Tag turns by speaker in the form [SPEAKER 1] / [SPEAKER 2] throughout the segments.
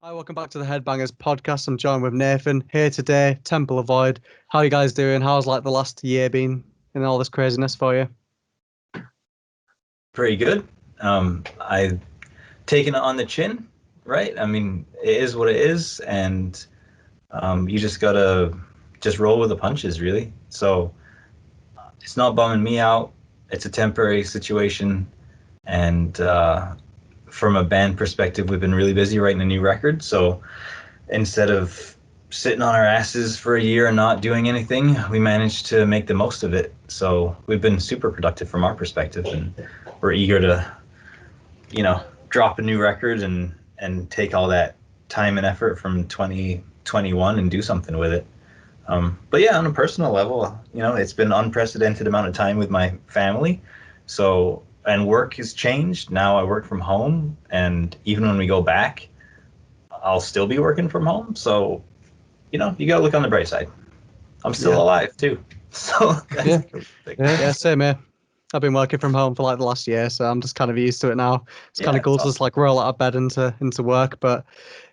[SPEAKER 1] Hi, welcome back to the Headbangers podcast. I'm joined with Nathan here today, Temple Avoid. How are you guys doing? How's the last year been and all this craziness for you?
[SPEAKER 2] Pretty good. I've taken it on the chin, right? I mean, it is what it is, and you just gotta just roll with the punches, really. So it's not bumming me out. It's a temporary situation, and from a band perspective, we've been really busy writing a new record. So instead of sitting on our asses for a year and not doing anything, we managed to make the most of it. So we've been super productive from our perspective, and we're eager to, drop a new record and take all that time and effort from 2021 and do something with it. But yeah, on a personal level, it's been an unprecedented amount of time with my family. So, and work has changed. Now I work from home, and even when we go back, I'll still be working from home. So, you gotta look on the bright side. I'm still alive too. So that's
[SPEAKER 1] Yeah.
[SPEAKER 2] a cool thing.
[SPEAKER 1] Yeah, same here. I've been working from home for the last year, so I'm just kind of used to it now. It's kind of
[SPEAKER 2] Yeah,
[SPEAKER 1] cool
[SPEAKER 2] it's
[SPEAKER 1] to just
[SPEAKER 2] awesome.
[SPEAKER 1] roll out of bed into work. But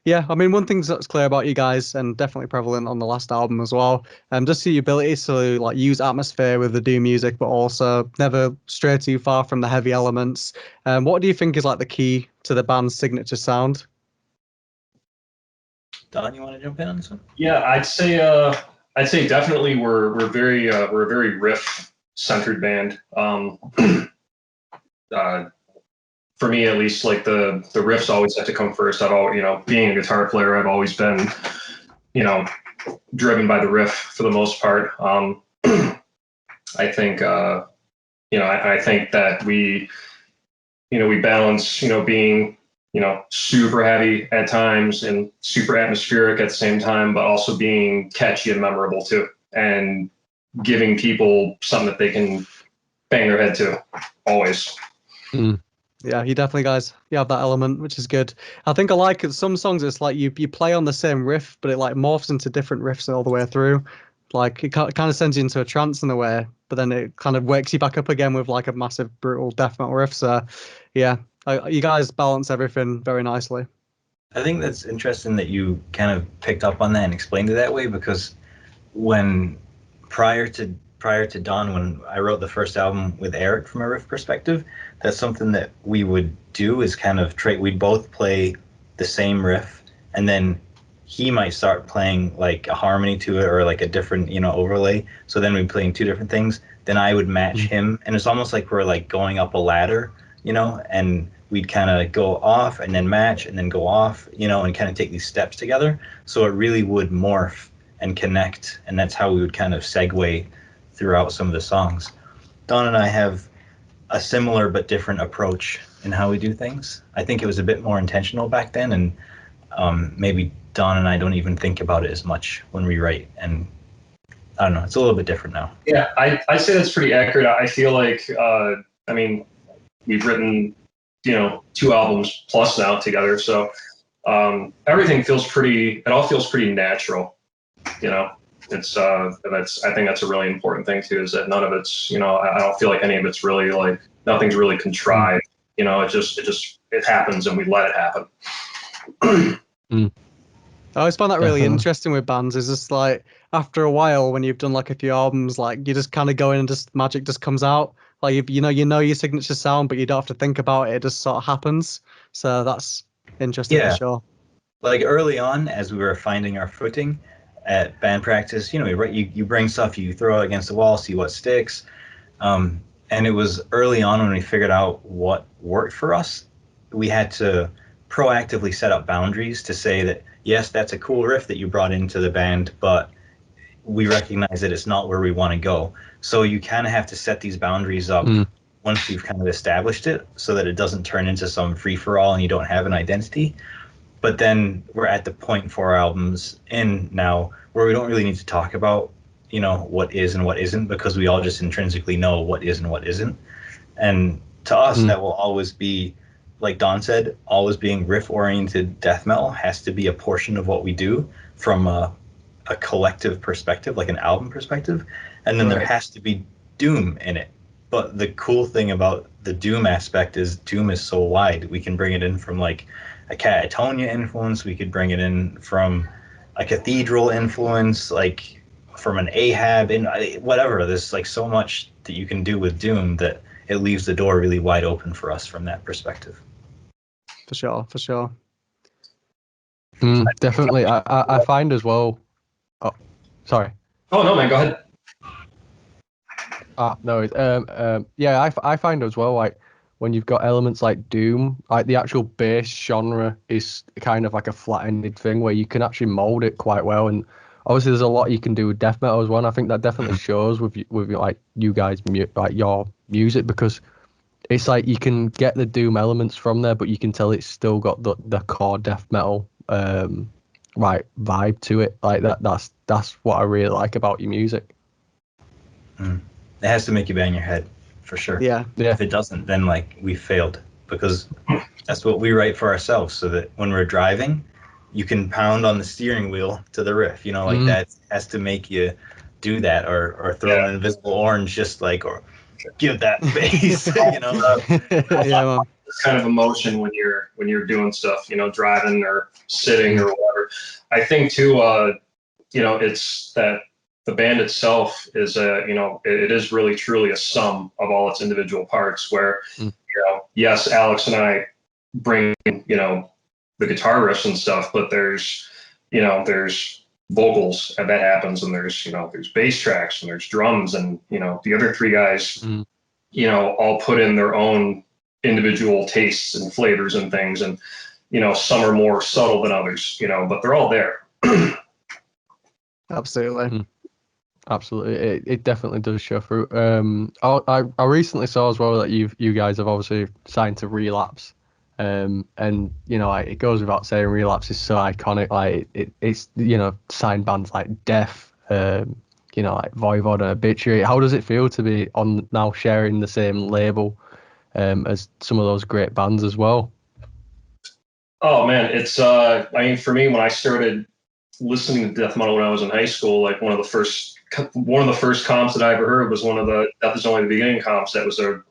[SPEAKER 1] yeah, I mean, one thing that's clear about you guys and definitely prevalent on the last album as well, just the ability to use atmosphere with the doom music, but also never stray too far from the heavy elements. What do you think is the key to the band's signature sound?
[SPEAKER 2] Don, you want to jump in on this one?
[SPEAKER 3] Yeah, I'd say definitely we're a very riff centered band. For me at least, the riffs always have to come first. I've always, being a guitar player, I've always been, you know, driven by the riff for the most part. I think I think that we balance, being, super heavy at times and super atmospheric at the same time, but also being catchy and memorable too, and giving people something that they can bang their head to always.
[SPEAKER 1] Yeah, you definitely guys, you have that element, which is good. I think I like it. Some songs, it's like you play on the same riff, but it morphs into different riffs all the way through. Like it kind of sends you into a trance in a way, but then it kind of wakes you back up again with a massive brutal death metal riff. So yeah, you guys balance everything very nicely.
[SPEAKER 2] I think that's interesting that you kind of picked up on that and explained it that way, because when prior to Dawn, when I wrote the first album with Eric from a riff perspective, that's something that we would do is kind of we'd both play the same riff, and then he might start playing like a harmony to it or like a different, overlay. So then we'd playing two different things. Then I would match him, and it's almost like we're like going up a ladder, and we'd kind of go off and then match and then go off, and kind of take these steps together. So it really would morph and connect, and that's how we would kind of segue throughout some of the songs. Don and I have a similar but different approach in how we do things. I think it was a bit more intentional back then, and maybe Don and I don't even think about it as much when we write, and I don't know, it's a little bit different now.
[SPEAKER 3] Yeah, I'd say that's pretty accurate. I feel like, I mean, we've written, 2 albums plus now together. So everything it all feels pretty natural, It's, I think that's a really important thing too, is that none of it's, I don't feel like any of it's really nothing's really contrived. It happens and we let it happen.
[SPEAKER 1] I always find that really interesting with bands. Is just after a while, when you've done a few albums, you just kind of go in and just magic just comes out. You know your signature sound, but you don't have to think about it. It just sort of happens. So that's interesting for sure.
[SPEAKER 2] Like early on, as we were finding our footing at band practice, you bring stuff, you throw it against the wall, see what sticks. And it was early on when we figured out what worked for us. We had to proactively set up boundaries to say that, yes, that's a cool riff that you brought into the band, but we recognize that it's not where we want to go. So you kind of have to set these boundaries up once you've kind of established it, so that it doesn't turn into some free-for-all and you don't have an identity. But then we're at the point 4 albums in now where we don't really need to talk about, what is and what isn't, because we all just intrinsically know what is and what isn't. And to us, that will always be, like Don said, always being riff-oriented death metal has to be a portion of what we do from a collective perspective, like an album perspective. And then there has to be doom in it. But the cool thing about the doom aspect is doom is so wide. We can bring it in from like a Catatonia influence. We could bring it in from a cathedral influence, like from an Ahab in whatever. There's like so much that you can do with doom that it leaves the door really wide open for us from that perspective.
[SPEAKER 1] For sure.
[SPEAKER 4] Definitely. I find as well. Oh, sorry.
[SPEAKER 3] Oh no, man, go ahead.
[SPEAKER 4] No. Yeah, I find as well, like when you've got elements like doom, like the actual bass genre is kind of like a flat-ended thing where you can actually mold it quite well. And obviously, there's a lot you can do with death metal as well. And I think that definitely shows with like you guys like your music, because it's like you can get the doom elements from there, but you can tell it's still got the core death metal like vibe to it. Like that's what I really like about your music.
[SPEAKER 2] It has to make you bang your head, for sure.
[SPEAKER 1] Yeah.
[SPEAKER 2] If it doesn't, then like we failed, because that's what we write for ourselves, so that when we're driving, you can pound on the steering wheel to the riff. You know, like that has to make you do that, or throw an invisible orange, just like, or give that bass. You know.
[SPEAKER 1] Yeah, man.
[SPEAKER 3] This kind of emotion when you're doing stuff, you know, driving or sitting or whatever. I think too, you know, it's that the band itself is you know, it is really truly a sum of all its individual parts, where you know, yes, Alex and I bring, you know, the guitar riffs and stuff, but there's, you know, there's vocals and that happens, and there's, you know, there's bass tracks and there's drums, and you know, the other three guys you know, all put in their own individual tastes and flavors and things, and you know, some are more subtle than others, you know, but they're all there.
[SPEAKER 1] Absolutely.
[SPEAKER 4] Absolutely, it definitely does show through. I recently saw as well that you guys have obviously signed to Relapse, and you know, like, it goes without saying, Relapse is so iconic. Like it's you know, signed bands like Death, you know, like Voivod and Obituary. How does it feel to be on now sharing the same label as some of those great bands as well?
[SPEAKER 3] Oh man, it's I mean, for me, when I started listening to death metal when I was in high school, like one of the first comps that I ever heard was one of the Death Is Only the Beginning comps. That was a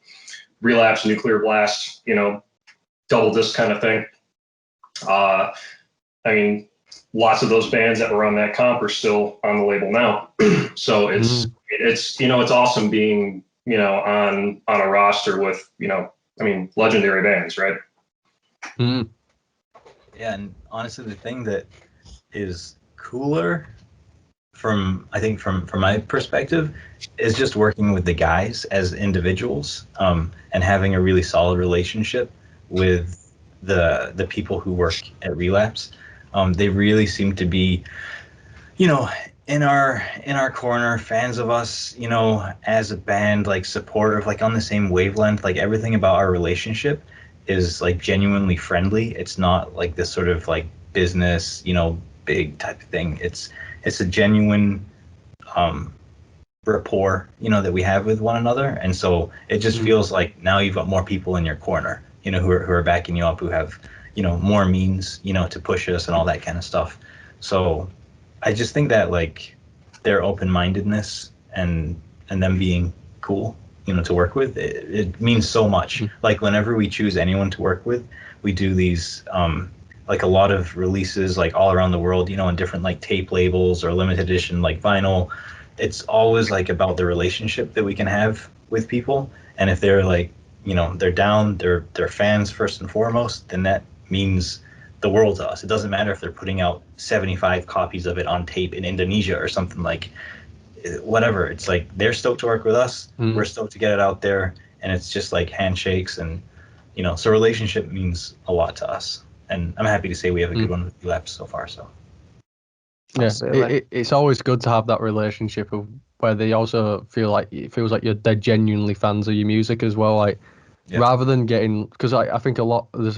[SPEAKER 3] Relapse Nuclear Blast, you know, double disc kind of thing. I mean, lots of those bands that were on that comp are still on the label now. So it's you know, it's awesome being, you know, on a roster with, you know, I mean, legendary bands, right?
[SPEAKER 2] Yeah, and honestly, the thing that is cooler I think from my perspective is just working with the guys as individuals, and having a really solid relationship with the people who work at Relapse. They really seem to be, you know, in our corner, fans of us, you know, as a band, like supportive, like on the same wavelength. Like everything about our relationship is like genuinely friendly. It's not like this sort of like business, you know, big type of thing. It's a genuine rapport, you know, that we have with one another, and so it just feels like now you've got more people in your corner, you know, who are backing you up, who have, you know, more means, you know, to push us and all that kind of stuff. So I just think that like their open-mindedness and them being cool, you know, to work with, it means so much. Like whenever we choose anyone to work with, we do these like a lot of releases like all around the world, you know, on different like tape labels or limited edition like vinyl. It's always like about the relationship that we can have with people, and if they're like, you know, they're down, they're fans first and foremost, then that means the world to us. It doesn't matter if they're putting out 75 copies of it on tape in Indonesia or something, like whatever. It's like they're stoked to work with us, we're stoked to get it out there, and it's just like handshakes, and you know, so relationship means a lot to us. And I'm happy to say we have a good one with Relapse so far. So
[SPEAKER 4] yeah, it's always good to have that relationship of where they also feel like it feels like they're genuinely fans of your music as well. Like rather than getting, because I think a lot there's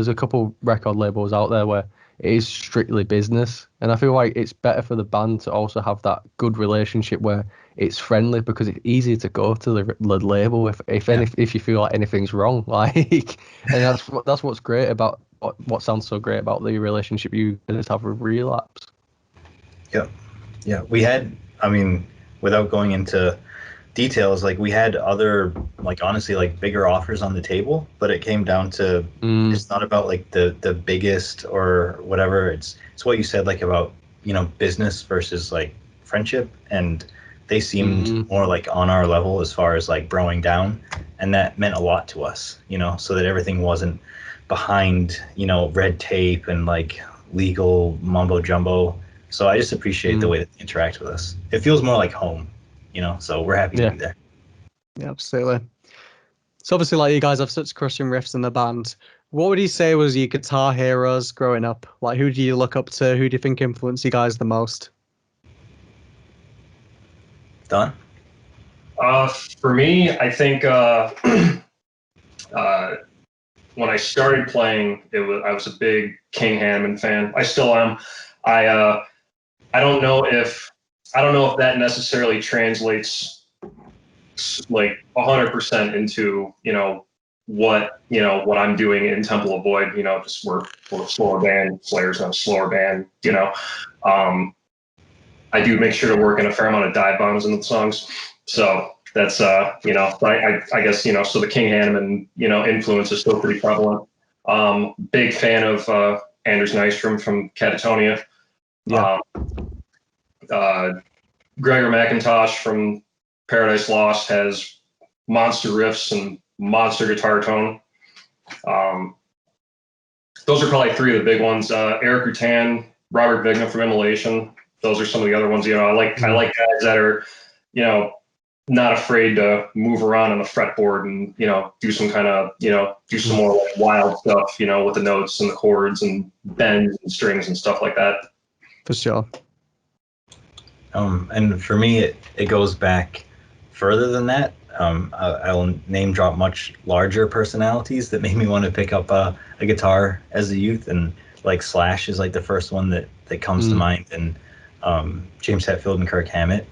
[SPEAKER 4] a couple record labels out there where it is strictly business, and I feel like it's better for the band to also have that good relationship where it's friendly, because it's easier to go to the label if you feel like anything's wrong, like, and that's what's great about what sounds so great about the relationship you guys have with Relapse.
[SPEAKER 2] Yeah, we had, I mean, without going into details, like we had other, like honestly, like bigger offers on the table, but it came down to it's not about like the biggest or whatever. It's what you said, like about, you know, business versus like friendship, and they seemed more like on our level as far as like broing down, and that meant a lot to us, you know, so that everything wasn't behind, you know, red tape and like legal mumbo jumbo. So I just appreciate the way that they interact with us. It feels more like home, you know, so we're happy to be there.
[SPEAKER 1] Yeah, absolutely. So obviously, like, you guys have such crushing riffs in the band. What would you say was your guitar heroes growing up? Like, who do you look up to? Who do you think influenced you guys the most?
[SPEAKER 2] Don?
[SPEAKER 3] For me, I think when I started playing, I was a big King Hanneman fan. I still am. I don't know if that necessarily translates like 100% into, you know, what I'm doing in Temple of Void. You know, just we're a slower band. Slayer's not a slower band. You know, I do make sure to work in a fair amount of dive bombs in the songs. So that's you know, I guess, you know, so the King Hanneman, you know, influence is still pretty prevalent. Big fan of Anders Nystrom from Catatonia.
[SPEAKER 1] Yeah.
[SPEAKER 3] Gregor McIntosh from Paradise Lost has monster riffs and monster guitar tone. Those are probably three of the big ones. Eric Rutan, Robert Vigna from Immolation. Those are some of the other ones. You know, I like guys that are, you know, not afraid to move around on the fretboard and, you know, do some kind of, you know, do some more like wild stuff, you know, with the notes and the chords and bends and strings and stuff like that.
[SPEAKER 1] For sure.
[SPEAKER 2] And for me, it goes back further than that. I'll name drop much larger personalities that made me want to pick up a guitar as a youth, and like Slash is like the first one that comes to mind, and James Hetfield and Kirk Hammett.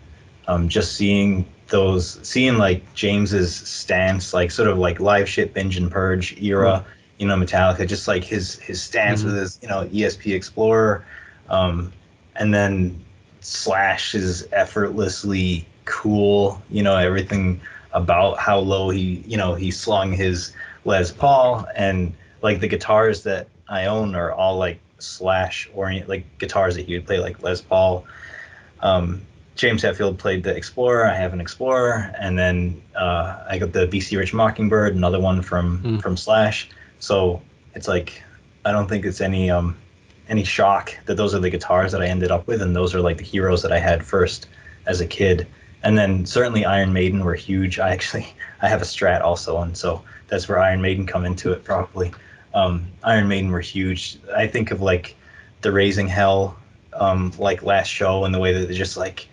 [SPEAKER 2] Just seeing like James's stance, like sort of like Live Shit, Binge and Purge era, you know, Metallica, just like his stance with his, you know, ESP Explorer, and then Slash is effortlessly cool, you know, everything about how low he slung his Les Paul, and like the guitars that I own are all like Slash orient, like guitars that he would play, like Les Paul. James Hetfield played the Explorer. I have an Explorer, and then I got the BC Rich Mockingbird, another one from Slash. So it's like, I don't think it's any shock that those are the guitars that I ended up with, and those are like the heroes that I had first as a kid. And then certainly Iron Maiden were huge. I have a Strat also, and so that's where Iron Maiden come into it probably. Iron Maiden were huge. I think of like the Raising Hell, like last show, and the way that they're just like,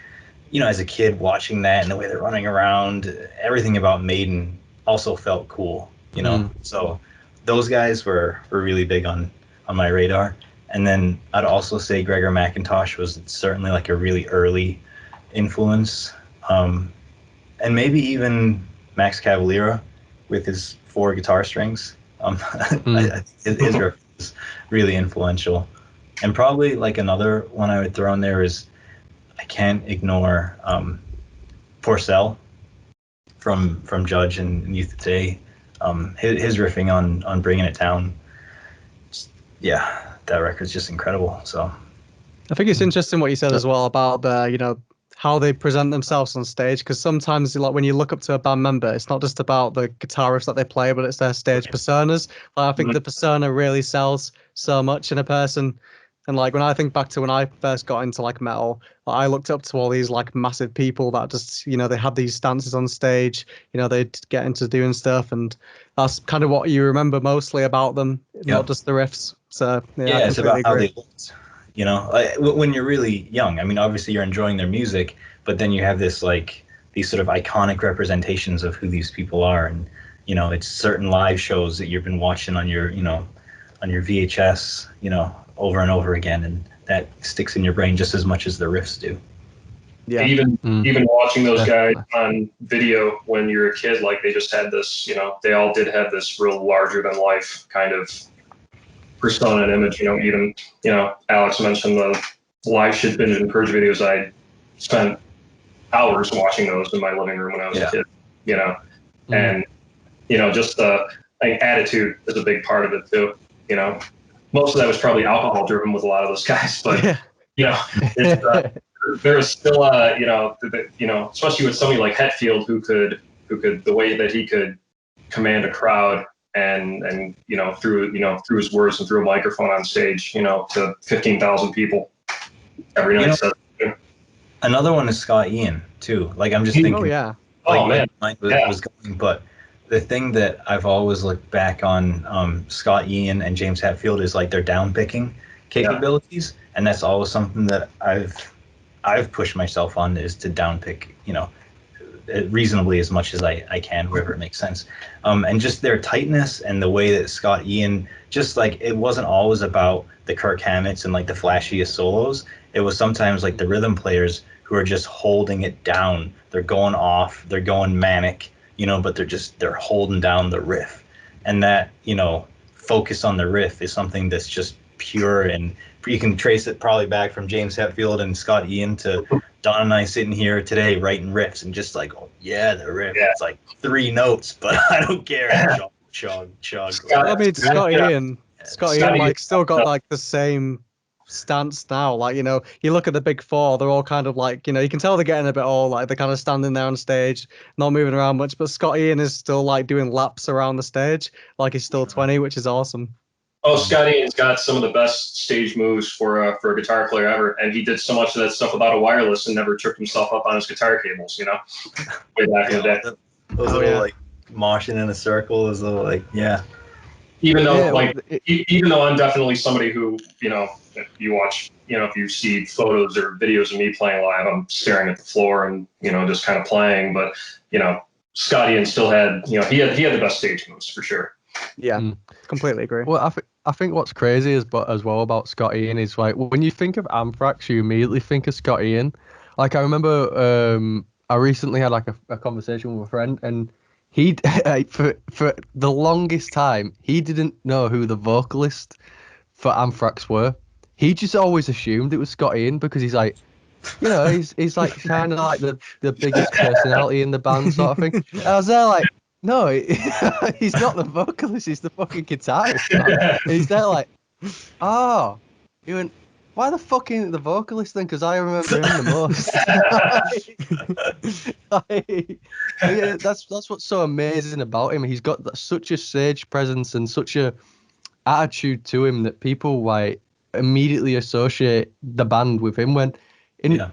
[SPEAKER 2] you know, as a kid watching that and the way they're running around, everything about Maiden also felt cool, you know. So those guys were really big on my radar. And then I'd also say Gregor McIntosh was certainly like a really early influence. And maybe even Max Cavalera with his 4 guitar strings. I think his riff is really influential. And probably like another one I would throw in there is, I can't ignore Porcell from Judge and Youth Today. His riffing on Bringing It Down, yeah, that record's just incredible. So
[SPEAKER 1] I think it's interesting what you said as well about the, you know, how they present themselves on stage, because sometimes, like, when you look up to a band member, it's not just about the guitar riffs that they play, but it's their stage personas. Like, I think the persona really sells so much in a person. And like, when I think back to when I first got into like metal, I looked up to all these like massive people that just, you know, they had these stances on stage, you know, they'd get into doing stuff, and that's kind of what you remember mostly about them, not just the riffs. So
[SPEAKER 2] yeah, it's about how they looked, you know, when you're really young. I mean, obviously you're enjoying their music, but then you have this like these sort of iconic representations of who these people are, and you know, it's certain live shows that you've been watching on your, you know, on your VHS, you know, over and over again, and that sticks in your brain just as much as the riffs do.
[SPEAKER 1] Yeah.
[SPEAKER 3] Even watching those guys on video when you're a kid, like they just had this, you know, they all did have this real larger than life kind of persona and image. You know, even, you know, Alex mentioned the Live Shit, Binge and Purge videos. I spent hours watching those in my living room when I was a kid, you know, and, you know, just I think attitude is a big part of it too, you know. Most of that was probably alcohol driven with a lot of those guys, but, you know, it's, there is still, you know, especially with somebody like Hetfield who could, the way that he could command a crowd and you know, through his words and through a microphone on stage, you know, to 15,000 people every night. So,
[SPEAKER 2] another one is Scott Ian too. Like I'm just thinking,
[SPEAKER 3] man,
[SPEAKER 2] was going, but the thing that I've always looked back on Scott Ian and James Hetfield is like their down picking capabilities, and that's always something that I've pushed myself on, is to down pick, you know, reasonably as much as I can, wherever it makes sense. And just their tightness and the way that Scott Ian, just like, it wasn't always about the Kirk Hammetts and like the flashiest solos. It was sometimes like the rhythm players who are just holding it down. They're going off, they're going manic, you know, but they're holding down the riff. And that, you know, focus on the riff is something that's just pure, and you can trace it probably back from James Hetfield and Scott Ian to Don and I sitting here today writing riffs and just like, oh yeah, the riff. It's like 3 notes, but I don't care. Chug.
[SPEAKER 1] I mean, Scott Ian like still got like the same stance now. Like, you know, you look at the big four, they're all kind of like, you know, you can tell they're getting a bit old, like they're kind of standing there on stage, not moving around much, but Scott Ian is still like doing laps around the stage like he's still 20, which is awesome.
[SPEAKER 3] Oh, Scott Ian's got some of the best stage moves for a guitar player ever, and he did so much of that stuff without a wireless and never tripped himself up on his guitar cables, you know, way back in the day.
[SPEAKER 2] Those little like moshing in a circle, those little like
[SPEAKER 3] Even though even though I'm definitely somebody who, you know, if you watch, you know, if you see photos or videos of me playing live, I'm staring at the floor and, you know, just kind of playing. But, you know, Scott Ian still had, you know, he had the best stage moves for sure.
[SPEAKER 1] Yeah, completely agree.
[SPEAKER 4] Well, I think what's crazy as well about Scott Ian is like when you think of Anthrax, you immediately think of Scott Ian. Like I remember I recently had like a conversation with a friend, and he for the longest time he didn't know who the vocalist for Anthrax were. He just always assumed it was Scott Ian because he's like, you know, he's like kind of like the biggest personality in the band sort of thing. And I was there like, no, he's not the vocalist, he's the fucking guitarist. Man. He's there like, oh, you went, why the fuck ain't the vocalist then? Because I remember him the most. Yeah, that's what's so amazing about him. He's got such a stage presence and such a attitude to him that people like immediately associate the band with him. When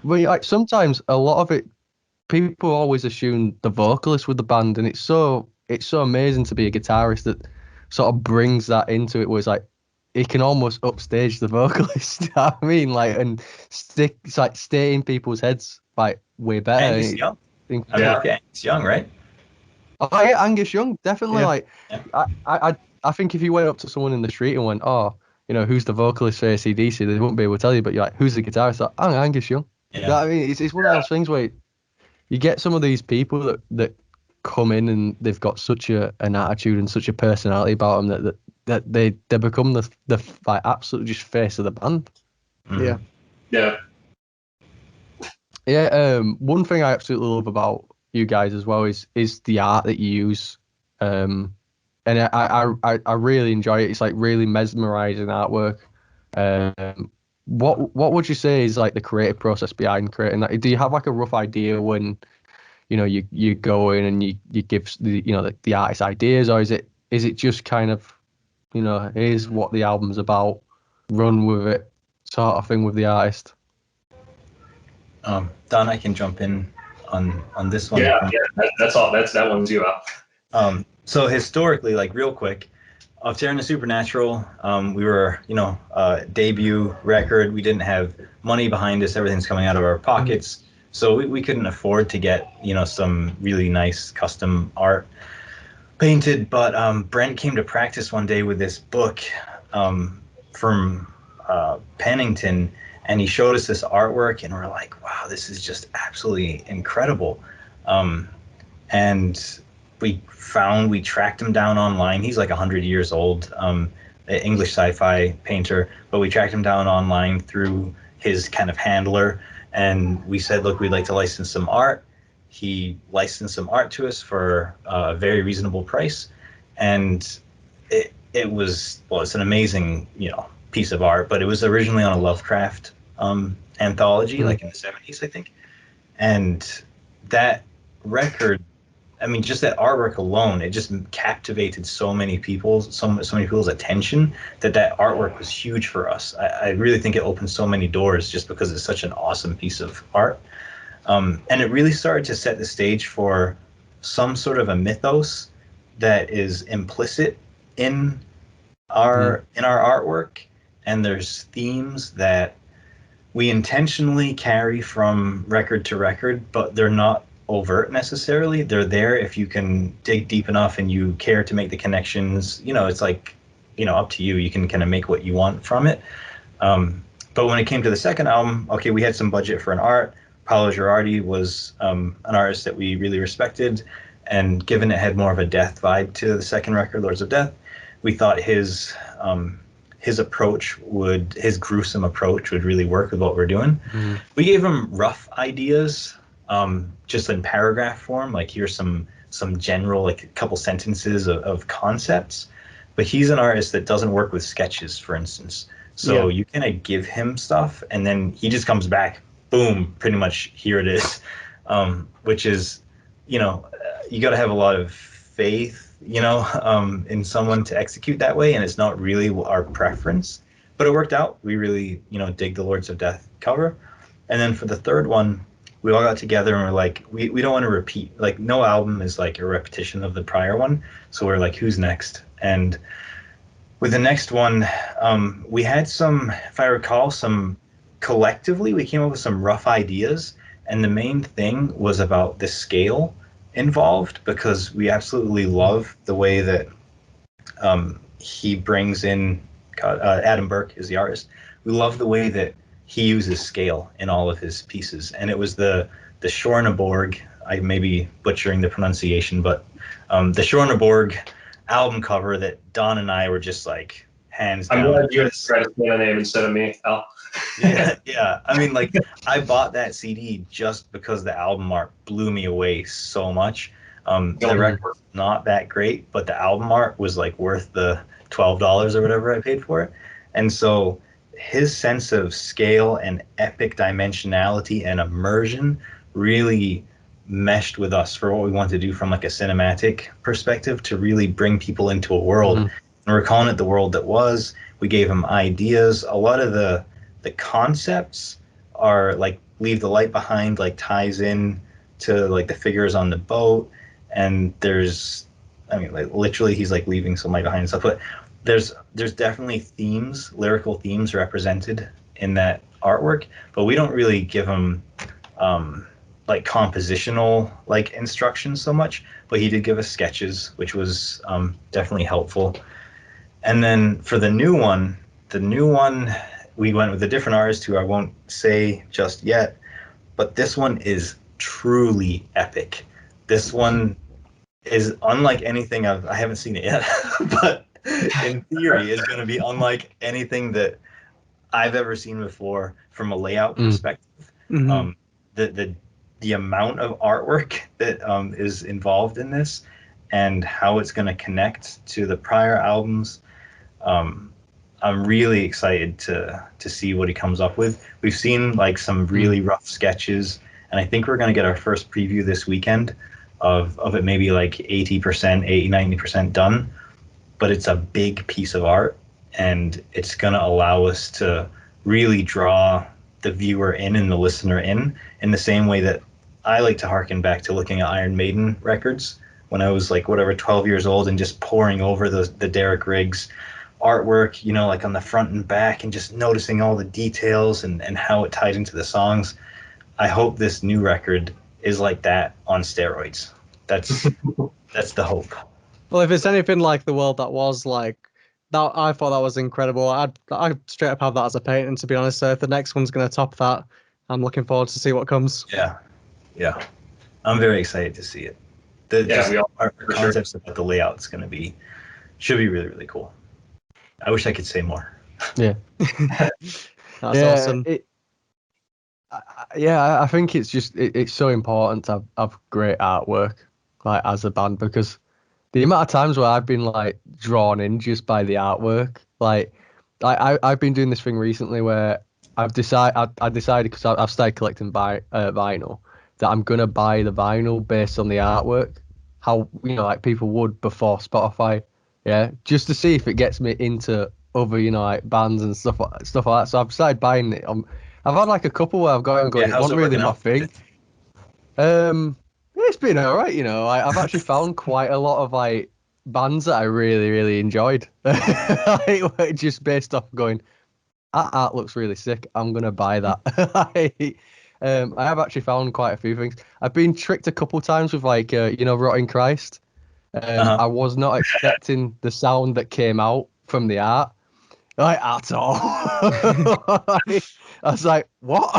[SPEAKER 4] like sometimes a lot of it, people always assume the vocalist with the band, and it's so amazing to be a guitarist that sort of brings that into it, where it's like it can almost upstage the vocalist. You know what I mean, like, and it's like stay in people's heads like way better.
[SPEAKER 2] Angus Young. Angus Young, right?
[SPEAKER 4] Oh yeah, Angus Young, definitely. Like, I think if you went up to someone in the street and went, oh, you know, who's the vocalist for AC/DC, they wouldn't be able to tell you. But you're like, who's the guitarist? Like, I'm Angus Young. You know what I mean? It's one of those things where you get some of these people that come in and they've got such an attitude and such a personality about them that they become the like absolute just face of the band.
[SPEAKER 2] Mm-hmm.
[SPEAKER 4] Yeah. One thing I absolutely love about you guys as well is the art that you use, and I really enjoy it. It's like really mesmerizing artwork. What would you say is like the creative process behind creating that? Do you have like a rough idea when, you know, you go in and you give the artist ideas, or is it just kind of, you know, here's what the album's about, run with it sort of thing with the artist?
[SPEAKER 2] Don, I can jump in on this one.
[SPEAKER 3] Yeah, that's all. That one's you out.
[SPEAKER 2] So historically, like real quick, Of Terror and the Supernatural, we were, you know, debut record. We didn't have money behind us. Everything's coming out of our pockets. So we couldn't afford to get, you know, some really nice custom art painted. But Brent came to practice one day with this book from Pennington, and he showed us this artwork, and we're like, wow, this is just absolutely incredible. And we tracked him down online. He's like 100 years old, an English sci-fi painter, but we tracked him down online through his kind of handler. and we said, look, we'd like to license some art. He licensed some art to us for a very reasonable price, and it was, well, it's an amazing, piece of art, but it was originally on a Lovecraft anthology, like in the 70s, I think. And that record, I mean, just that artwork alone, it just captivated so many people, so many people's attention, that artwork was huge for us. I really think it opened so many doors just because it's such an awesome piece of art. And it really started to set the stage for some sort of a mythos that is implicit in our artwork, and there's themes that we intentionally carry from record to record, but they're not overt necessarily. They're there if you can dig deep enough and you care to make the connections. It's like, up to you. You can kind of make what you want from it. But when it came to the second album, okay, we had some budget for an art. Paolo Girardi was an artist that we really respected, and given it had more of a death vibe to the second record, Lords of Death, we thought his approach his gruesome approach would really work with what we're doing. We gave him rough ideas, just in paragraph form, like here's some general, like a couple sentences of concepts, but he's an artist that doesn't work with sketches, for instance. So you kind of give him stuff and then he just comes back, boom, pretty much here it is. Which is, you got to have a lot of faith, in someone to execute that way, and it's not really our preference, but it worked out. We really, dig the Lords of Death cover. And then for the third one, we all got together and we're like, we don't want to repeat, like no album is like a repetition of the prior one. So we're like, who's next? And with the next one, we had some, if I recall, collectively, we came up with some rough ideas. And the main thing was about the scale involved, because we absolutely love the way that he brings in, Adam Burke is the artist. We love the way that he uses scale in all of his pieces. And it was the Shornaborg, I may be butchering the pronunciation, but the Shornaborg album cover that Don and I were just like, hands down.
[SPEAKER 3] I'm glad you tried to say my name instead of me, Al.
[SPEAKER 2] Yeah. I mean, like, I bought that CD just because the album art blew me away so much. The record was not that great, but the album art was like worth the $12 or whatever I paid for it. And so his sense of scale and epic dimensionality and immersion really meshed with us for what we want to do from like a cinematic perspective, to really bring people into a world. And we're calling it The World That Was. We gave him ideas. A lot of the concepts are like Leave the Light Behind, like ties in to like the figures on the boat. And there's, I mean, like literally he's like leaving some light behind and stuff, but there's definitely themes, lyrical themes represented in that artwork, but we don't really give him like compositional like instructions so much, but he did give us sketches, which was definitely helpful. And then for the new one, we went with a different artist who I won't say just yet, but this one is truly epic. This one is unlike anything I haven't seen it yet, but in theory is going to be unlike anything that I've ever seen before from a layout perspective. The amount of artwork that is involved in this and how it's going to connect to the prior albums. I'm really excited to see what he comes up with. We've seen like some really rough sketches, and I think we're going to get our first preview this weekend of it, maybe like 80%, 90% done. But it's a big piece of art, and it's going to allow us to really draw the viewer in and the listener in the same way that I like to harken back to looking at Iron Maiden records when I was like 12 years old and just poring over the Derek Riggs artwork, like on the front and back, and just noticing all the details and how it tied into the songs. I hope this new record is like that on steroids. That's the hope.
[SPEAKER 1] Well, if it's anything like The World That Was, like that, I thought that was incredible. I'd straight up have that as a painting, to be honest. So if the next one's going to top that, I'm looking forward to see what comes.
[SPEAKER 2] Yeah. I'm very excited to see it. Our concepts about the layout should be really, really cool. I wish I could say more.
[SPEAKER 4] Yeah.
[SPEAKER 1] That's awesome.
[SPEAKER 4] Yeah, I think it's just it's so important to have great artwork like as a band, because the amount of times where I've been like drawn in just by the artwork, like I've been doing this thing recently where I decided, because I've started collecting vinyl, that I'm gonna buy the vinyl based on the artwork, how like people would before Spotify, yeah, just to see if it gets me into other like bands and stuff like that. So I've started buying it. I've had like a couple where I've got and going,
[SPEAKER 2] Yeah,
[SPEAKER 4] it
[SPEAKER 2] how's it
[SPEAKER 4] wasn't really
[SPEAKER 2] working
[SPEAKER 4] my
[SPEAKER 2] out?
[SPEAKER 4] thing. It's been all right, I've actually found quite a lot of like bands that I really, really enjoyed. Like, just based off going, that art looks really sick. I'm gonna buy that. I have actually found quite a few things. I've been tricked a couple times with like, Rotting Christ.
[SPEAKER 2] Uh-huh.
[SPEAKER 4] I was not expecting the sound that came out from the art, like at all. I was like, what?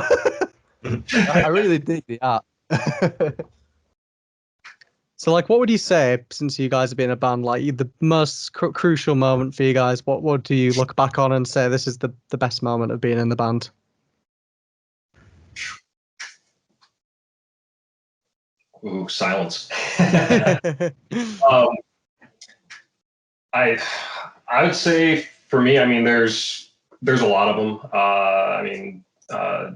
[SPEAKER 4] I really dig the art.
[SPEAKER 1] So, like, what would you say, since you guys have been a band, like the most crucial moment for you guys? What do you look back on and say this is the best moment of being in the band?
[SPEAKER 3] Ooh, silence. I I would say for me, I mean, there's a lot of them. I mean, a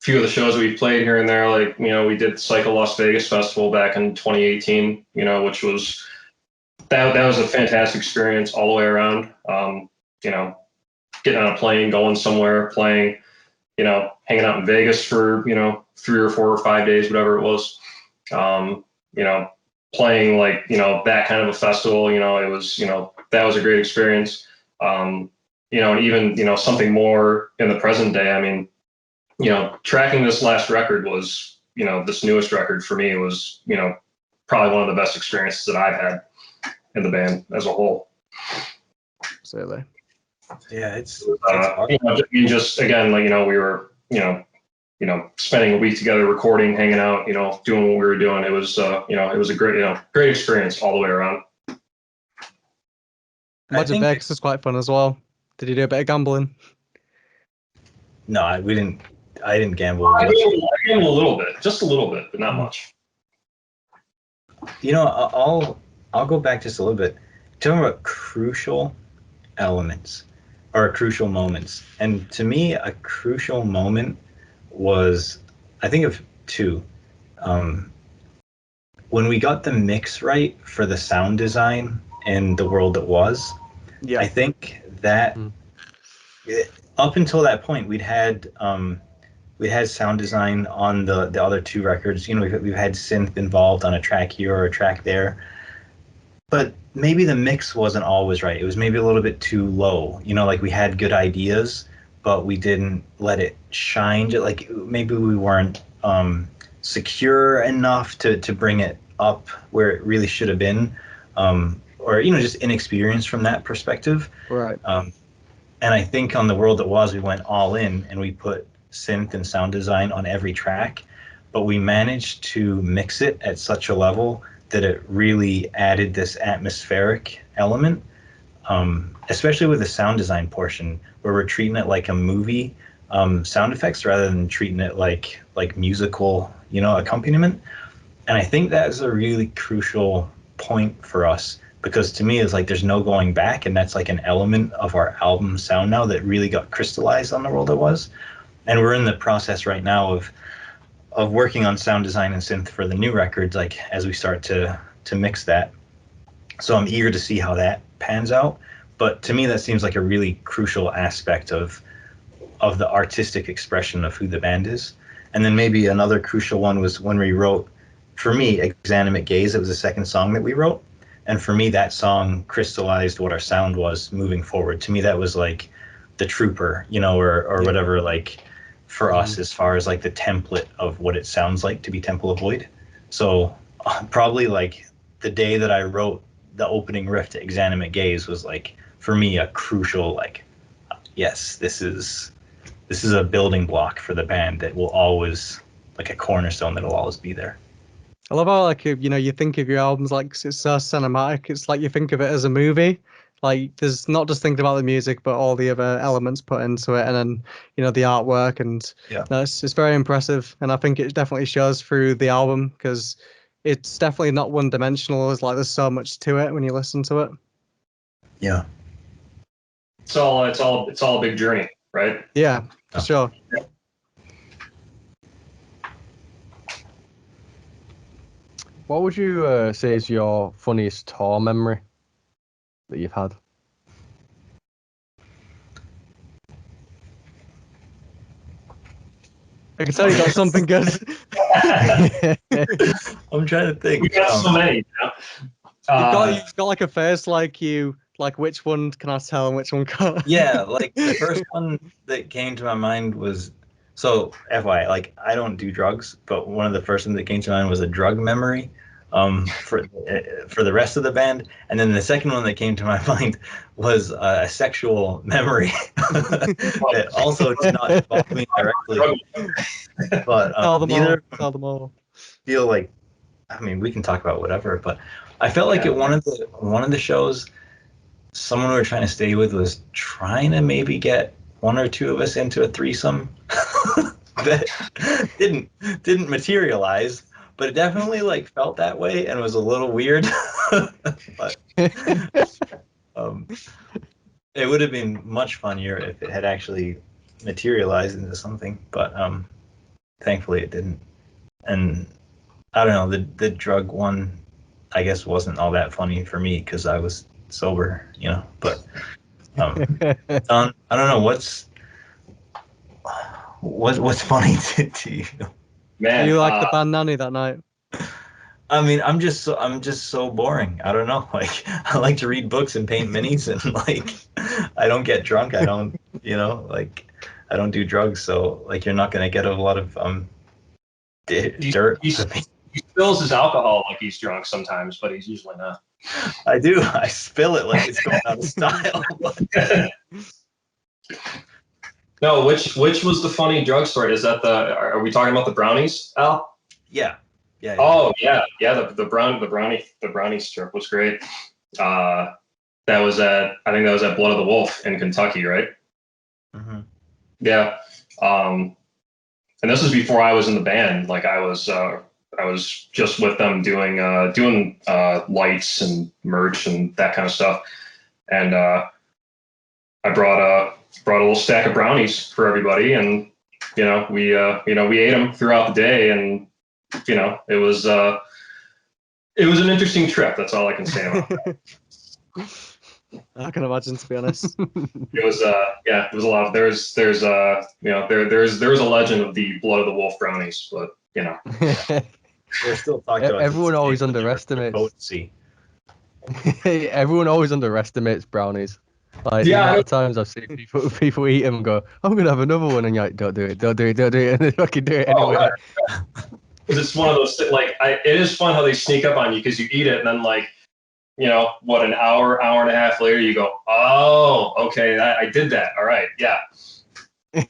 [SPEAKER 3] few of the shows we've played here and there, like we did Cycle Las Vegas Festival back in 2018, which was that was a fantastic experience all the way around. You know, getting on a plane, going somewhere, playing, hanging out in Vegas for 3 or 4 or 5 days, whatever it was. Um, you know, Playing like that kind of a festival, it was that was a great experience. And even something more in the present day. I mean, tracking this last record was this newest record for me was probably one of the best experiences that I've had in the band as a whole.
[SPEAKER 1] Absolutely.
[SPEAKER 2] Yeah, it's hard.
[SPEAKER 3] Just again, like we were spending a week together, recording, hanging out, doing what we were doing. It was it was a great experience all the way around.
[SPEAKER 1] Imagine Vegas was quite fun as well. Did you do a bit of gambling?
[SPEAKER 2] No, I didn't gamble.
[SPEAKER 3] I gambled a little bit, just a little bit, but not much.
[SPEAKER 2] I'll go back just a little bit. Talking about crucial elements or crucial moments, and to me, a crucial moment was, I think of two. When we got the mix right for the sound design in The World That Was,
[SPEAKER 1] Yeah.
[SPEAKER 2] I think that up until that point, we'd had sound design on the other two records. We've had synth involved on a track here or a track there, but maybe the mix wasn't always right. It was maybe a little bit too low. Like we had good ideas, but we didn't let it shine. Like maybe we weren't secure enough to bring it up where it really should have been, or just inexperienced from that perspective.
[SPEAKER 1] Right.
[SPEAKER 2] And I think on The World That Was, we went all in and we put synth and sound design on every track, but we managed to mix it at such a level that it really added this atmospheric element, especially with the sound design portion, where we're treating it like a movie sound effects rather than treating it like musical, accompaniment. And I think that is a really crucial point for us, because to me it's like there's no going back, and that's like an element of our album sound now that really got crystallized on The World That Was. And we're in the process right now of working on sound design and synth for the new records, like as we start to mix that. So I'm eager to see how that pans out. But to me, that seems like a really crucial aspect of the artistic expression of who the band is. And then maybe another crucial one was when we wrote, for me, Exanimate Gaze. It was the second song that we wrote. And for me, that song crystallized what our sound was moving forward. To me, that was like the trooper, or whatever, like for us, as far as like the template of what it sounds like to be Temple of Void. So probably like the day that I wrote the opening riff to Exanimate Gaze was like, for me, a crucial, like, yes, this is a building block for the band that will always, like a cornerstone that'll always be there.
[SPEAKER 1] I love how, like, you think of your albums like it's so cinematic. It's like you think of it as a movie. Like, there's not just thinking about the music, but all the other elements put into it, and then the artwork, and no, it's very impressive, and I think it definitely shows through the album because it's definitely not one dimensional. It's like there's so much to it when you listen to it.
[SPEAKER 2] Yeah.
[SPEAKER 3] It's all a big journey, right?
[SPEAKER 1] Yeah, for sure.
[SPEAKER 4] What would you say is your funniest tour memory that you've had?
[SPEAKER 1] I can tell you got something good.
[SPEAKER 2] I'm trying to think.
[SPEAKER 3] We got so many.
[SPEAKER 1] You've got like a face like which one can I tell and which one can't?
[SPEAKER 2] Yeah, like the first one that came to my mind was, so FYI, like I don't do drugs, but one of the first ones that came to mind was a drug memory for the rest of the band, and then the second one that came to my mind was a sexual memory that also did not involve me directly. But neither
[SPEAKER 1] tell them all.
[SPEAKER 2] Feel like, I mean, we can talk about whatever, but I felt like at one of the shows, someone we were trying to stay with was trying to maybe get one or two of us into a threesome that didn't materialize, but it definitely like felt that way and was a little weird. But it would have been much funnier if it had actually materialized into something, but thankfully it didn't. And I don't know, the drug one I guess wasn't all that funny for me because I was sober, but I don't know what's funny to you.
[SPEAKER 3] Man,
[SPEAKER 1] you like the band Nanny that night?
[SPEAKER 2] I mean, I'm just so boring. I don't know. Like, I like to read books and paint minis, and like, I don't get drunk. I don't, like, I don't do drugs. So like, you're not gonna get a lot of dirt.
[SPEAKER 3] He spills his alcohol like he's drunk sometimes, but he's usually not.
[SPEAKER 2] I do. I spill it like it's going out of style.
[SPEAKER 3] No, which was the funny drug story? Is that are we talking about the brownies, Al?
[SPEAKER 2] Yeah.
[SPEAKER 3] Oh yeah. The brownie strip was great. I think that was at Blood of the Wolf in Kentucky, right?
[SPEAKER 2] Mm-hmm.
[SPEAKER 3] Yeah. And this was before I was in the band. Like I was just with them doing lights and merch and that kind of stuff. And I brought a little stack of brownies for everybody, and we ate them throughout the day, and it was an interesting trip. That's all I can say about that.
[SPEAKER 1] I can imagine, to be honest.
[SPEAKER 3] It was it was a lot of there's a legend of the Blood of the Wolf brownies, but
[SPEAKER 2] we're still talking about
[SPEAKER 4] everyone always underestimates
[SPEAKER 2] potency.
[SPEAKER 4] Everyone always underestimates brownies. Like the amount of times I've seen people eat them and go, I'm gonna have another one, and you're like, don't do it, and they fucking do it anyway.
[SPEAKER 3] Because it's one of those it is fun how they sneak up on you because you eat it and then like an hour and a half later you go, oh, okay, I did that, all right, yeah.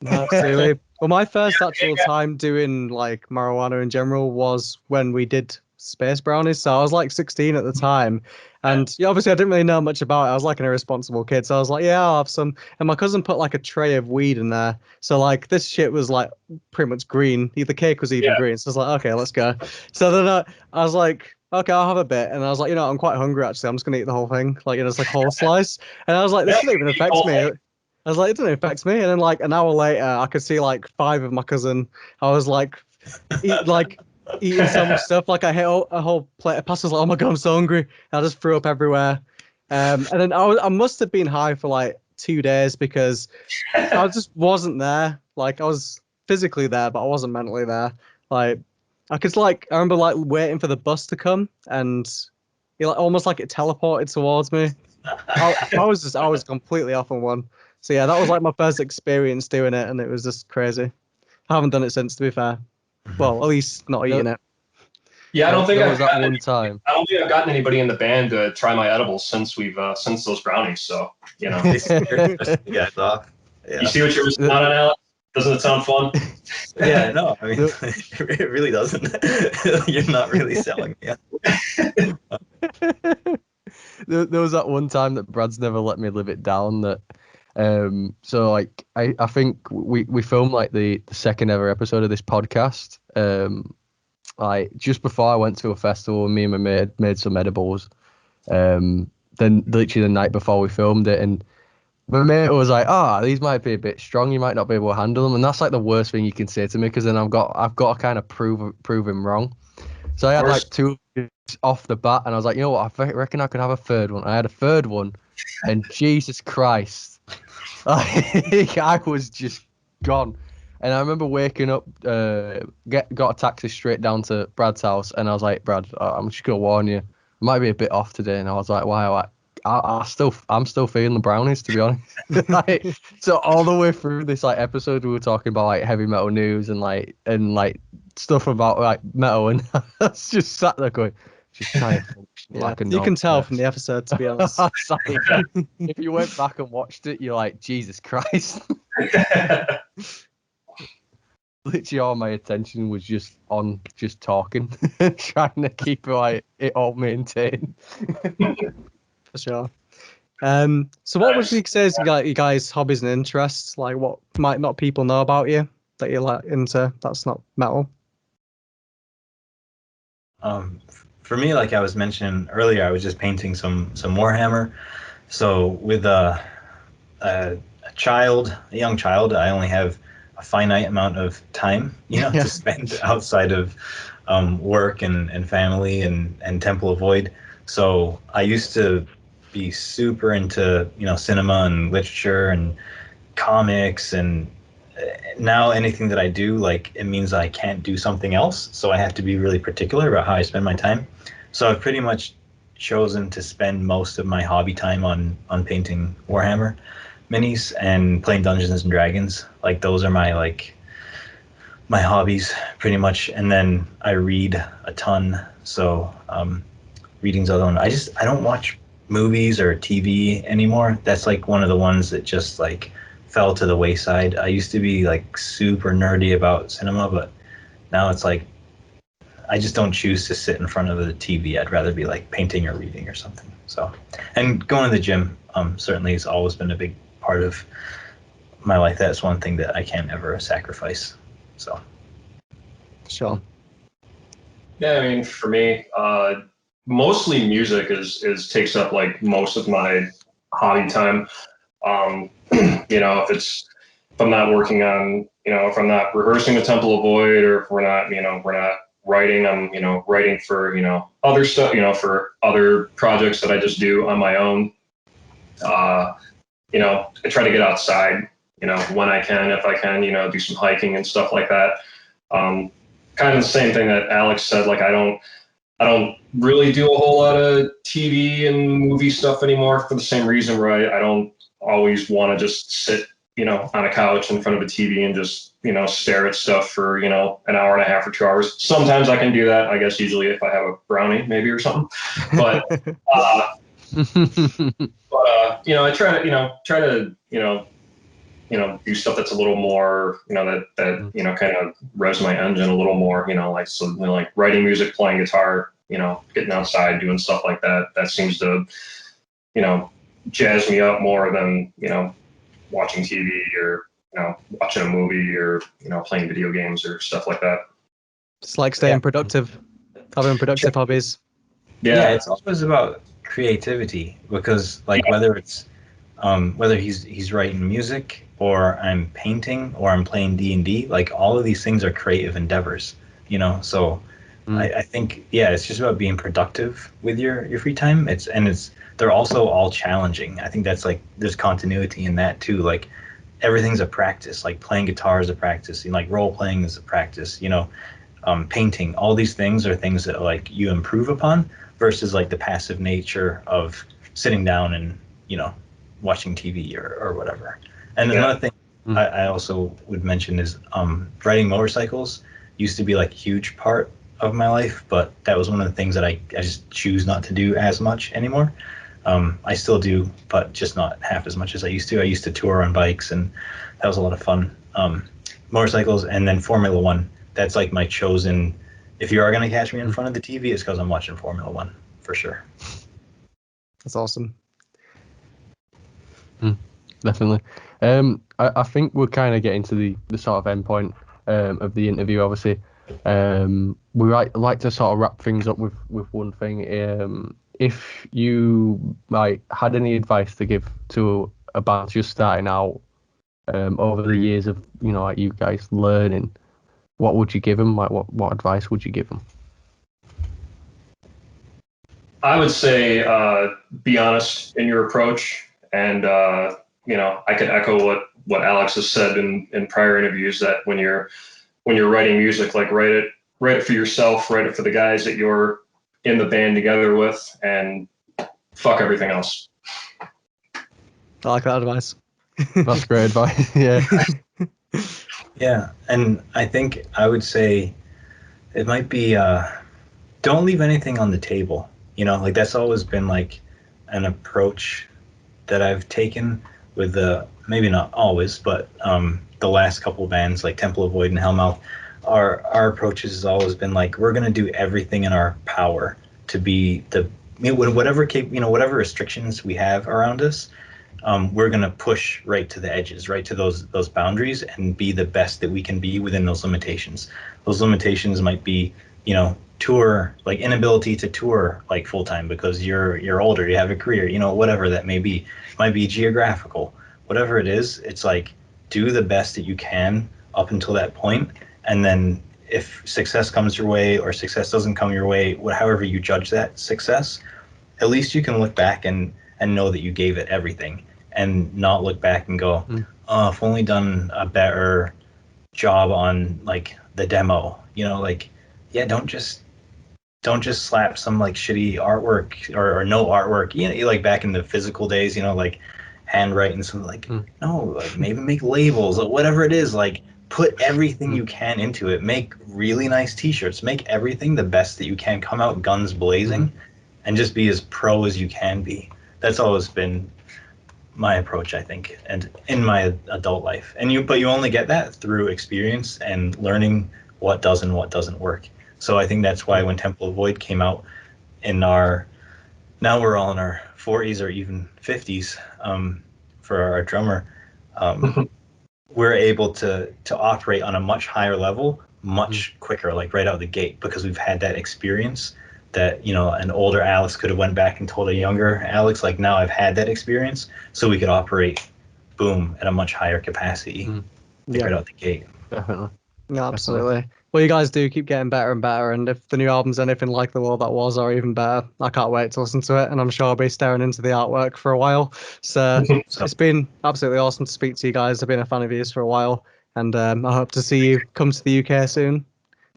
[SPEAKER 1] Absolutely. Well, my first actual time doing like marijuana in general was when we did space brownies. So I was like 16 at the time, and obviously I didn't really know much about it. I was like an irresponsible kid, so I was like, yeah, I'll have some. And my cousin put like a tray of weed in there, so like this shit was like pretty much green. The cake was even green. So I was like, okay, let's go. So then I was like, okay, I'll have a bit, and I was like, I'm quite hungry actually. I'm just gonna eat the whole thing, like it's like whole slice. And I was like, this doesn't even affect me. I was like, it doesn't affect me. And then like an hour later, I could see like 5 of my cousin. I was like, eating so much stuff. Like I hit a whole plate of pasta. Like, oh my god, I'm so hungry. I just threw up everywhere. And then I must have been high for like 2 days because I just wasn't there. Like I was physically there, but I wasn't mentally there. Like I remember like waiting for the bus to come, and almost like it teleported towards me. I was completely off on one. So yeah, that was like my first experience doing it, and it was just crazy. I haven't done it since, to be fair. Well, at least not eating it.
[SPEAKER 3] Yeah, I don't think
[SPEAKER 4] I've
[SPEAKER 3] gotten anybody in the band to try my edibles since since those brownies. So
[SPEAKER 2] Yeah, it's off. Yeah.
[SPEAKER 3] You see what you're missing out on, Alex? Doesn't it sound fun?
[SPEAKER 2] Yeah, no, I mean, it really doesn't. You're not really selling. Yeah.
[SPEAKER 4] there was that one time that Brad's never let me live it down. That so like I think we filmed like the second ever episode of this podcast. Like just before I went to a festival, me and my mate made some edibles. Then literally the night before we filmed it, and my mate was like, these might be a bit strong. You might not be able to handle them. And that's like the worst thing you can say to me, because then I've got to kind of prove him wrong. So I had like 2 off the bat, and I was like, you know what? I reckon I could have a third one. I had a third one, and Jesus Christ, I was just gone. And I remember waking up, got a taxi straight down to Brad's house, and I was like, Brad, I'm just gonna warn you, I might be a bit off today. And I was like, why? I'm still feeling the brownies, to be honest. Like, so all the way through this like episode, we were talking about like heavy metal news and like stuff about like metal, and I was just sat there going, just trying to function like a
[SPEAKER 1] you can tell
[SPEAKER 4] person.
[SPEAKER 1] from the episode, to be honest.
[SPEAKER 4] If you went back and watched it, you're like, Jesus Christ. Literally all my attention was just on just talking, trying to keep like it all maintained.
[SPEAKER 1] For sure. So what would you say is like your guys' hobbies and interests? Like what might not people know about you that you're like into that's not metal?
[SPEAKER 2] For me, like I was mentioning earlier, I was just painting some Warhammer. So with a young child, I only have a finite amount of time, to spend outside of work and family and Temple of Void. So I used to be super into cinema and literature and comics, and now anything that I do, like, it means I can't do something else, so I have to be really particular about how I spend my time. So I've pretty much chosen to spend most of my hobby time on painting Warhammer minis and playing Dungeons and Dragons. Like, those are my hobbies pretty much. And then I read a ton, so reading's other one. I don't watch movies or TV anymore. That's like one of the ones that just like fell to the wayside. I used to be like super nerdy about cinema, but now it's like I just don't choose to sit in front of the TV. I'd rather be like painting or reading or something. So, and going to the gym certainly has always been a big part of my life. That's one thing that I can't ever sacrifice. So,
[SPEAKER 1] sure.
[SPEAKER 3] Yeah, I mean, for me, mostly music is takes up like most of my hobby time. If I'm not working on, if I'm not rehearsing the Temple of Void, or if we're not writing, I'm, writing for, other stuff, for other projects that I just do on my own. I try to get outside, when I can, if I can, do some hiking and stuff like that. Kind of the same thing that Alex said, like, I don't really do a whole lot of TV and movie stuff anymore, for the same reason where I don't always want to just sit, on a couch in front of a TV and just, stare at stuff for, an hour and a half or 2 hours. Sometimes I can do that, I guess, usually if I have a brownie maybe or something. But, I try to, do stuff that's a little more, that kind of revs my engine a little more, like writing music, playing guitar, getting outside, doing stuff like that. That seems to, jazz me up more than, watching TV or, watching a movie or, playing video games or stuff like that.
[SPEAKER 1] It's like staying productive, having productive hobbies.
[SPEAKER 2] Yeah, it's always about creativity, because like whether it's whether he's writing music or I'm painting or I'm playing D&D, like all of these things are creative endeavors, so I think it's just about being productive with your free time. They're also all challenging. I think that's like there's continuity in that too. Like everything's a practice. Like playing guitar is a practice, like role playing is a practice, painting. All these things are things that like you improve upon, versus like the passive nature of sitting down and watching TV or whatever. And another thing I also would mention is riding motorcycles used to be like a huge part of my life, but that was one of the things that I just choose not to do as much anymore. I still do, but just not half as much as I used to. I used to tour on bikes, and that was a lot of fun. Motorcycles, and then Formula One. That's like my chosen. If you are going to catch me in front of the TV, it's because I'm watching Formula One, for sure.
[SPEAKER 1] That's awesome.
[SPEAKER 4] Definitely. I think we're kind of getting to the sort of end point of the interview. Obviously, we like to sort of wrap things up with one thing. If you had any advice to give to a band just starting out, over the years of you guys learning, what would you give them? What advice would you give them?
[SPEAKER 3] I would say be honest in your approach, and I could echo what Alex has said in prior interviews, that when you're writing music, like write it for yourself, write it for the guys that you're in the band together with, and fuck everything else.
[SPEAKER 1] I like that advice.
[SPEAKER 4] That's great advice. Yeah.
[SPEAKER 2] Yeah, and I think I would say it might be don't leave anything on the table. Like that's always been like an approach that I've taken with maybe not always, but the last couple of bands like Temple of Void and Hellmouth. Our approach has always been like, we're gonna do everything in our power to be whatever restrictions we have around us. We're gonna push right to the edges, right to those boundaries, and be the best that we can be within those limitations. Those limitations might be, tour, like inability to tour like full time because you're older, you have a career, whatever that may be. It might be geographical, whatever it is. It's like, do the best that you can up until that point, and then if success comes your way or success doesn't come your way, however you judge that success, at least you can look back and know that you gave it everything, and not look back and go, oh, if only done a better job on like the demo, don't just slap some like shitty artwork or no artwork, like back in the physical days, like handwriting something, like no, like maybe make labels or whatever it is, like put everything you can into it, make really nice t-shirts, make everything the best that you can, come out guns blazing, and just be as pro as you can be. That's always been my approach, I think, and in my adult life. But you only get that through experience and learning what does and what doesn't work. So I think that's why when Temple of Void came out now we're all in our 40s or even 50s, for our drummer, we're able to operate on a much higher level, much quicker, like right out of the gate, because we've had that experience that, an older Alex could have went back and told a younger Alex, like, now I've had that experience, so we could operate, boom, at a much higher capacity, right out the gate.
[SPEAKER 4] Definitely.
[SPEAKER 1] Yeah, absolutely. Well, you guys do keep getting better and better, and if the new album's anything like The World That Was or even better, I can't wait to listen to it, and I'm sure I'll be staring into the artwork for a while. So it's been absolutely awesome to speak to you guys. I've been a fan of yours for a while, and I hope to see you come to the UK soon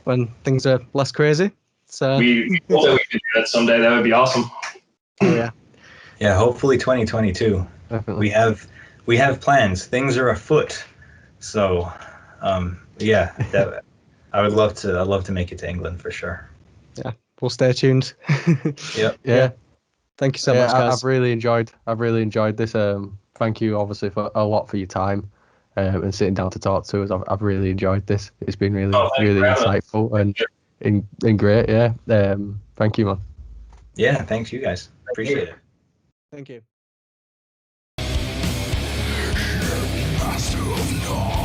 [SPEAKER 1] when things are less crazy. So
[SPEAKER 3] we hope that we can do that someday. That would be awesome.
[SPEAKER 1] Yeah,
[SPEAKER 2] hopefully 2022.
[SPEAKER 4] Definitely.
[SPEAKER 2] We have plans. Things are afoot. So that I'd love to make it to England for sure.
[SPEAKER 1] Yeah, we'll stay tuned.
[SPEAKER 2] Yep.
[SPEAKER 4] Yeah.
[SPEAKER 1] Thank you so much, guys.
[SPEAKER 4] I've really enjoyed this. Thank you, obviously, for your time, and sitting down to talk to us. I've really enjoyed this. It's been really insightful and great. Yeah. Thank you, man.
[SPEAKER 2] Yeah. Thanks, you guys. Appreciate it.
[SPEAKER 1] Thank you.
[SPEAKER 5] Master of None.